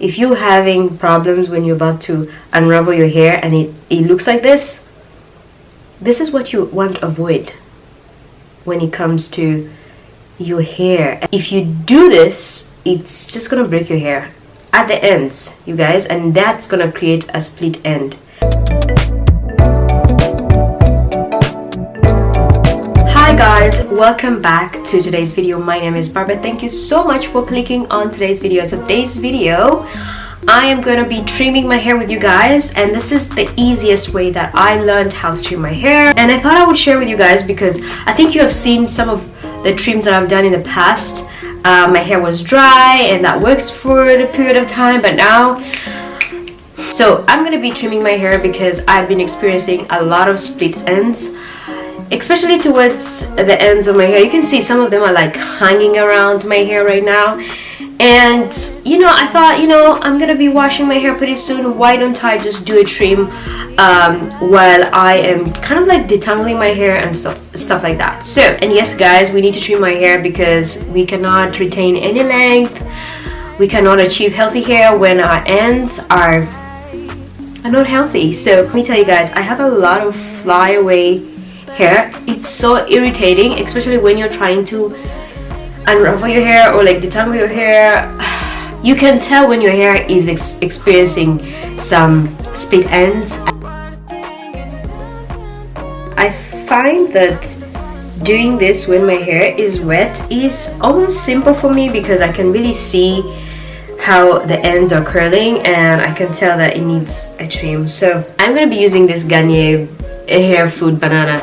if you're having problems when you're about to unravel your hair and it looks like this is what you want to avoid when it comes to your hair. If you do this, it's just gonna break your hair at the ends, you guys, and that's gonna create a split end. Hi guys, welcome back to today's video. My name is Barbara. Thank you so much for clicking on today's video. Today's video, I am gonna be trimming my hair with you guys, and this is the easiest way that I learned how to trim my hair, and I thought I would share with you guys because I think you have seen some of the trims that I've done in the past. My hair was dry and that works for the period of time, but now so I'm gonna be trimming my hair because I've been experiencing a lot of split ends, especially towards the ends of my hair. You can see some of them are like hanging around my hair right now, and you know, I thought, you know, I'm gonna be washing my hair pretty soon, why don't I just do a trim while I am kind of like detangling my hair and stuff like that. So, and yes guys, we need to trim my hair because we cannot retain any length, we cannot achieve healthy hair when our ends are not healthy. So let me tell you guys, I have a lot of flyaway hair. It's so irritating, especially when you're trying to unravel your hair or like detangle your hair. You can tell when your hair is experiencing some split ends. I find that doing this when my hair is wet is almost simple for me because I can really see how the ends are curling and I can tell that it needs a trim. So I'm going to be using this Garnier hair food banana,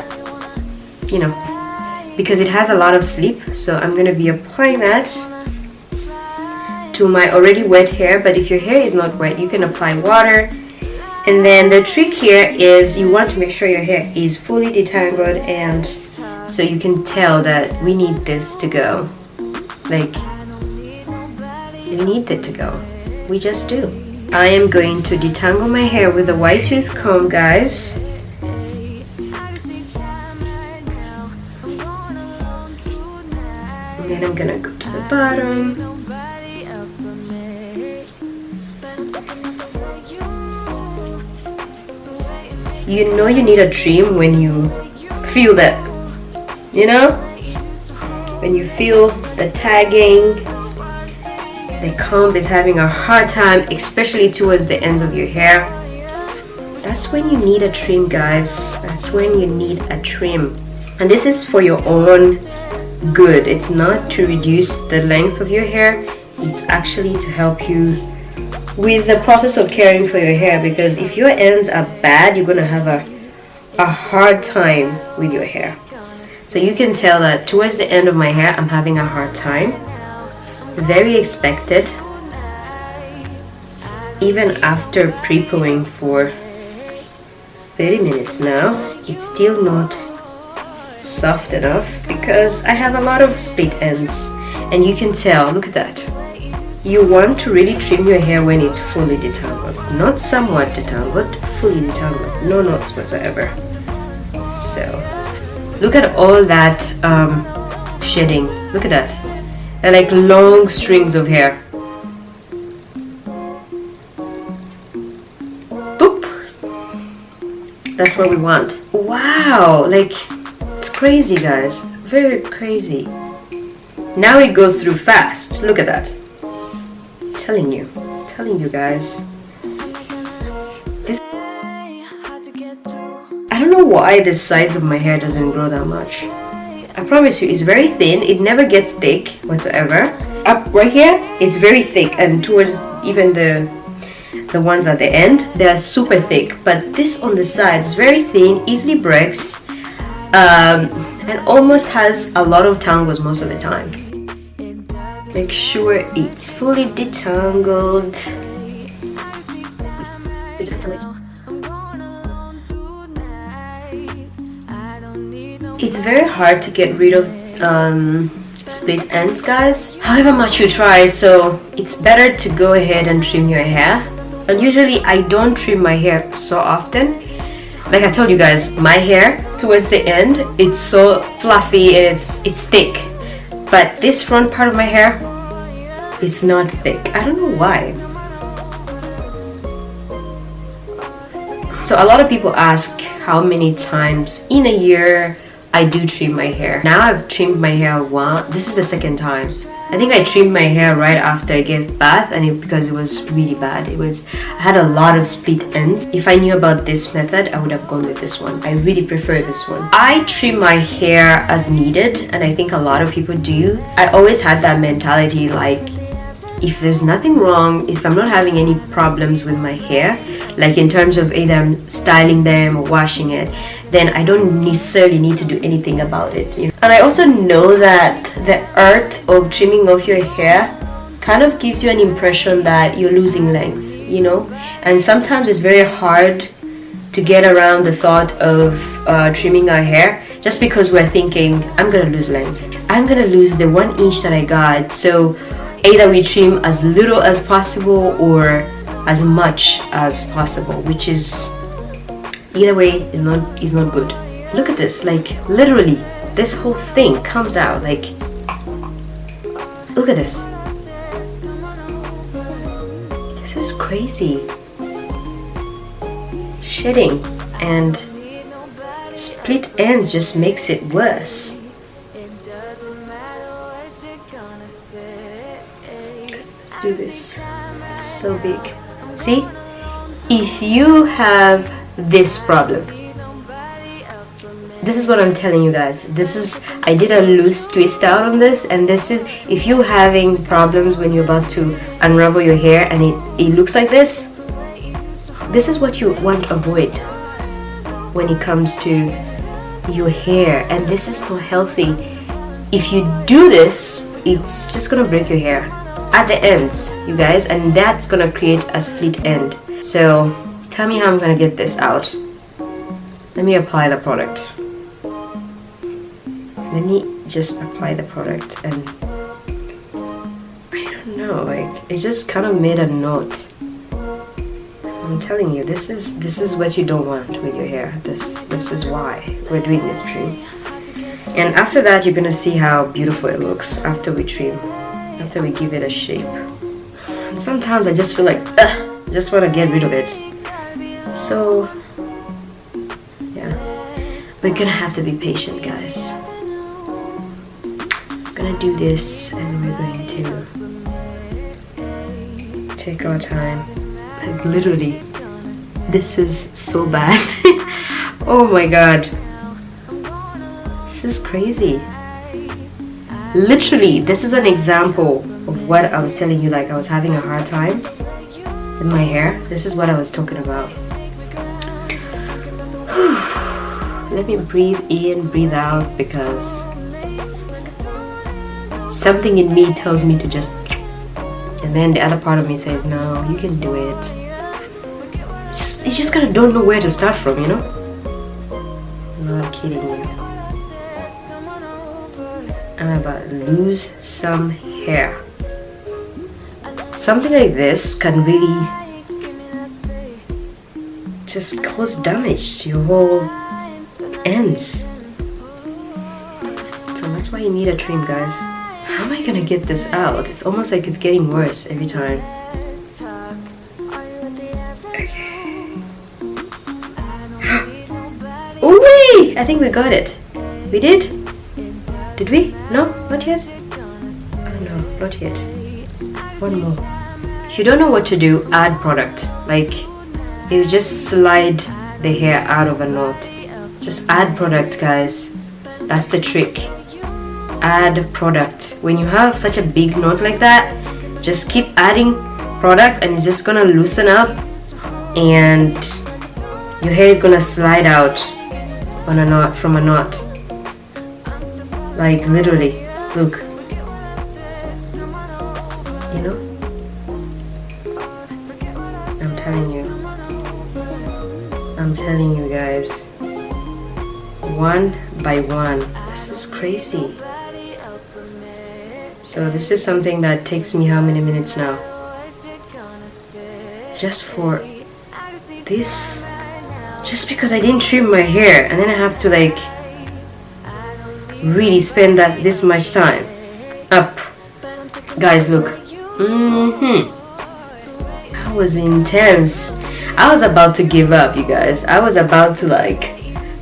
you know, because it has a lot of slip. So I'm going to be applying that to my already wet hair, but if your hair is not wet, you can apply water. And then the trick here is you want to make sure your hair is fully detangled, and so you can tell that we need this to go. Like, we need it to go. We just do. I am going to detangle my hair with a wide tooth comb, guys. And then I'm gonna go to the bottom. You know you need a trim when you feel that, you know, when you feel the tagging, the comb is having a hard time, especially towards the ends of your hair. That's when you need a trim, guys. That's when you need a trim. And this is for your own good. It's not to reduce the length of your hair. It's actually to help you with the process of caring for your hair, because if your ends are bad, you're gonna have a hard time with your hair. So you can tell that towards the end of my hair I'm having a hard time. Very expected. Even after pre-pooing for 30 minutes now, it's still not soft enough because I have a lot of split ends, and you can tell, look at that. You want to really trim your hair when it's fully detangled, not somewhat detangled, fully detangled, no knots whatsoever. So look at all that shedding. Look at that. They're like long strings of hair. Boop. That's what we want. Wow, like it's crazy, guys. Very crazy. Now it goes through fast. Look at that. Telling you guys. This, I don't know why the sides of my hair doesn't grow that much. I promise you, it's very thin. It never gets thick whatsoever. Up right here, it's very thick, and towards even the ones at the end, they're super thick. But this on the sides is very thin, easily breaks, and almost has a lot of tangles most of the time. Make sure it's fully detangled. It's very hard to get rid of split ends, guys, however much you try, so it's better to go ahead and trim your hair. And usually I don't trim my hair so often. Like I told you guys, my hair towards the end, it's so fluffy and it's thick. But this front part of my hair, it's not thick. I don't know why. a lot of people ask how many times in a year I do trim my hair. Now I've trimmed my hair once. This is the second time. I think I trimmed my hair right after I gave bath, and because it was really bad. I had a lot of split ends. If I knew about this method, I would have gone with this one. I really prefer this one. I trim my hair as needed, and I think a lot of people do. I always had that mentality, like, if there's nothing wrong, if I'm not having any problems with my hair, like in terms of either I'm styling them or washing it, then I don't necessarily need to do anything about it, you know? And I also know that the art of trimming off your hair kind of gives you an impression that you're losing length, you know? And sometimes it's very hard to get around the thought of trimming our hair just because we're thinking, I'm gonna lose length. I'm gonna lose the 1 inch that I got. So either we trim as little as possible or as much as possible, which is, either way, is not good. Look at this, like literally this whole thing comes out, like, look at this. This is crazy. Shedding and split ends just makes it worse. Let's do this. It's so big. See, if you have this problem, this is what I'm telling you guys. I did a loose twist out on this, and this is, if you're having problems when you're about to unravel your hair and it looks like this is what you want to avoid when it comes to your hair, and this is not healthy. If you do this, it's just gonna break your hair at the ends, you guys, and that's gonna create a split end. So tell me how I'm gonna get this out. Let me apply the product. Let me just apply the product, and I don't know, like, it just kind of made a knot. I'm telling you, this is what you don't want with your hair. This is why we're doing this trim. And after that, you're gonna see how beautiful it looks after we trim, after we give it a shape. And sometimes I just feel like, I just want to get rid of it. So yeah, we're gonna have to be patient, guys. We're gonna do this, and we're going to take our time. Like, literally, this is so bad. Oh my god, this is crazy. Literally, this is an example of what I was telling you, like I was having a hard time with my hair. This is what I was talking about. Let me breathe in, breathe out, because something in me tells me to just, and then the other part of me says, no, you can do it. It's just kind of don't know where to start from, you know? I'm not kidding you. I'm about to lose some hair. Something like this can really just cause damage to your whole ends. So that's why you need a trim, guys. How am I gonna get this out? It's almost like it's getting worse every time. Okay. Oh wait! I think we got it. We did? Did we? No? Not yet? Oh no, not yet. One more. If you don't know what to do, add product. Like, you just slide the hair out of a knot. Just add product, guys. That's the trick. Add product. When you have such a big knot like that, just keep adding product, and it's just gonna loosen up, and your hair is gonna slide out on a knot, from a knot. Like, literally, look. You know? I'm telling you guys, one by one. This is crazy. So this is something that takes me how many minutes now? Just for this, just because I didn't trim my hair, and then I have to like really spend this much time up. Guys, look. That was intense. I was about to give up, you guys. I was about to like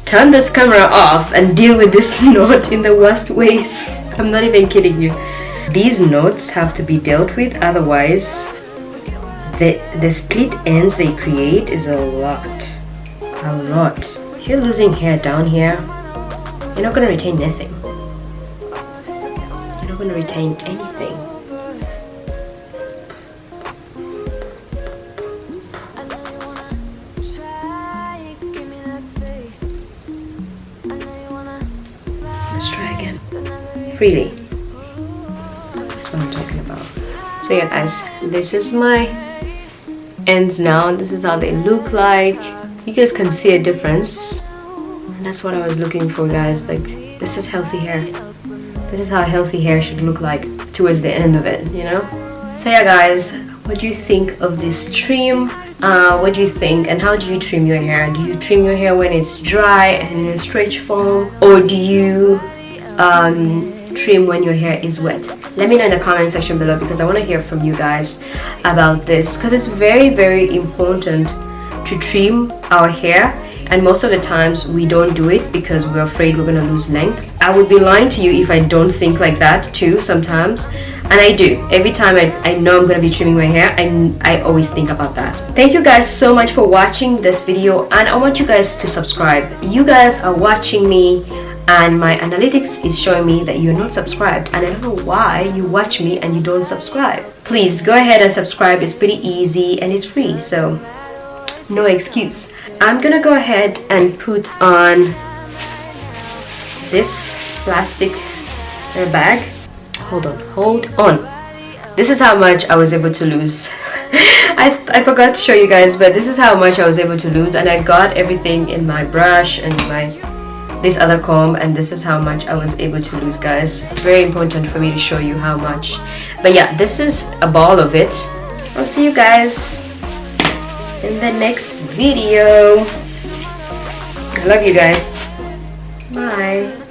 turn this camera off and deal with this knot in the worst ways. I'm not even kidding you. These knots have to be dealt with, otherwise the split ends they create is a lot. If you're losing hair down here, you're not going to retain nothing. You're not going to retain anything. Let's try again. Freely. That's what I'm talking about. So yeah guys, this is my ends now. This is how they look like. You guys can see a difference. And that's what I was looking for, guys. Like, this is healthy hair. This is how healthy hair should look like towards the end of it, you know? So yeah guys, what do you think of this trim? What do you think, and how do you trim your hair? Do you trim your hair when it's dry and in a stretch form, or do you trim when your hair is wet? Let me know in the comment section below, because I want to hear from you guys about this, because it's very, very important to trim our hair, and most of the times we don't do it because we're afraid we're going to lose length. I would be lying to you if I don't think like that too sometimes, and I do. Every time I know I'm going to be trimming my hair, I always think about that. Thank you guys so much for watching this video, and I want you guys to subscribe. You guys are watching me and my analytics is showing me that you're not subscribed, and I don't know why you watch me and you don't subscribe. Please go ahead and subscribe. It's pretty easy and it's free, so no excuse. I'm gonna go ahead and put on this plastic bag. Hold on. This is how much I was able to lose. I forgot to show you guys, but this is how much I was able to lose, and I got everything in my brush and this other comb, and this is how much I was able to lose, guys. It's very important for me to show you how much. But yeah, this is a ball of it. I'll see you guys in the next video. I love you guys. Bye.